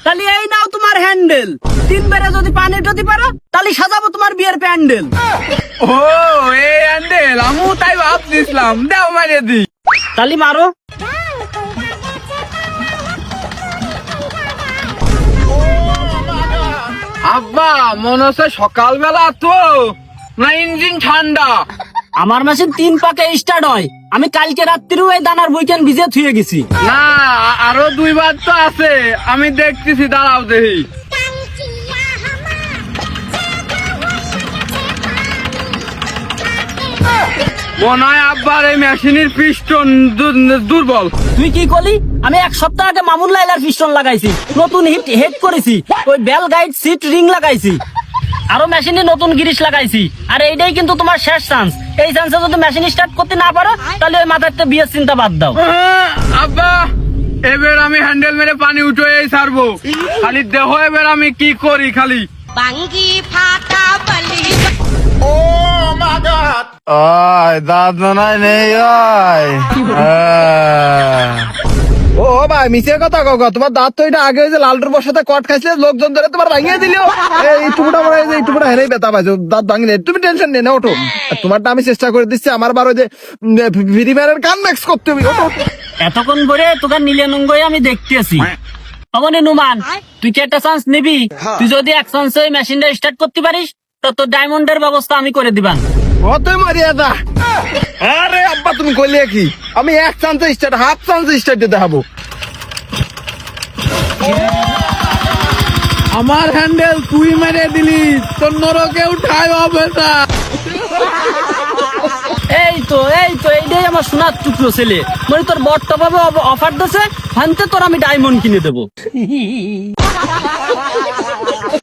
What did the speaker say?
তাহলে এই নাও তোমার হ্যান্ডেল, 3 বেরে যদি পানি যদি পারো তাহলে সাজাবো তোমার বিয়ের প্যান্ডেল। ও এই হ্যান্ডেল আমু তাই ভাবছিলাম, দাও মারিয়ে দি। তাহলে মারো। আব্বা মনে হচ্ছে সকালবেলা তো, না ইঞ্জিন ঠান্ডা? আমার মেশিন 3 পাকে স্টার্ট হয়। আমি কালকে রাত্রিও এই দানার বইকেন ভিজে থুয়ে গেছি। না আরো 2 বার তো আছে, আমি দেখতেছি, দাঁড়াও দেখি। মনে হয় আব্বার এই মেশিনের পিস্টন দুর্বল। তুই কি করলি? আমি 1 সপ্তাহ আগে মামুন লাইলার পিস্টন লাগাইছি, নতুন হেড করেছি, ওই বেল গাইড সিট রিং লাগাইছি, আরো মেশিনে নতুন গিরিশ লাগাইছি। আর এইটাই কিন্তু তোমার শেষ চান্স। এই চান্সে যদি মেশিন স্টার্ট করতে না পারো তাহলে ওই মাথাতে বিয়ের চিন্তা বাদ দাও। আব্বা এবার আমি হ্যান্ডেল মেরে পানি উঠে ছাড়বো, খালি দেহ এবার আমি কি করি খালি। বাঙ্গি ফাটা বলি ওই দাঁত বানাই নেই ওই। ও ভাই মিশে কথা কাকা, তোমার দাঁত তো এটা আগে যে লালটুর বসাতে কট খাইছিলে, লোকজন ধরে তোমার ভাঙিয়ে দিল। এই টুকুটা মনে হয় এই টুকুটা হেরেই ব্যথা পাইছো, দাঁত ভাঙিয়ে। তুমি টেনশন নেই না, ওঠো। আর তোমারটা আমি চেষ্টা করে দিচ্ছি, আমার বার ওই যে ভিডিম্যানের কান ম্যাক্স করতে হবে, ওঠো। এতক্ষণ ধরে তোকে নীলে নঙ্গই আমি দেখতেছি। অমনি নুমান, তুই কি একটা চান্স নিবি? তুই যদি 1 চান্সে ওই মেশিনটা স্টার্ট করতে পারিস তো তোর ডায়মন্ডের ব্যবস্থা আমি করে দিবান। অতই মরিয়াদা। আরে আব্বা তুমি কইলে কি, আমি 1 চান্সে স্টার্ট, হাফ চান্সে স্টার্ট দিতে হবো। আমার হ্যান্ডেল তুই মেরে দিলি, তোর নরকে উঠাই হবে না। এই তো এইটাই আমার সোনার টুকরো ছেলে। মানে তোর বর্তভাবে অফার দিছে, হানতে তোর আমি ডায়মন্ড কিনে দেবো।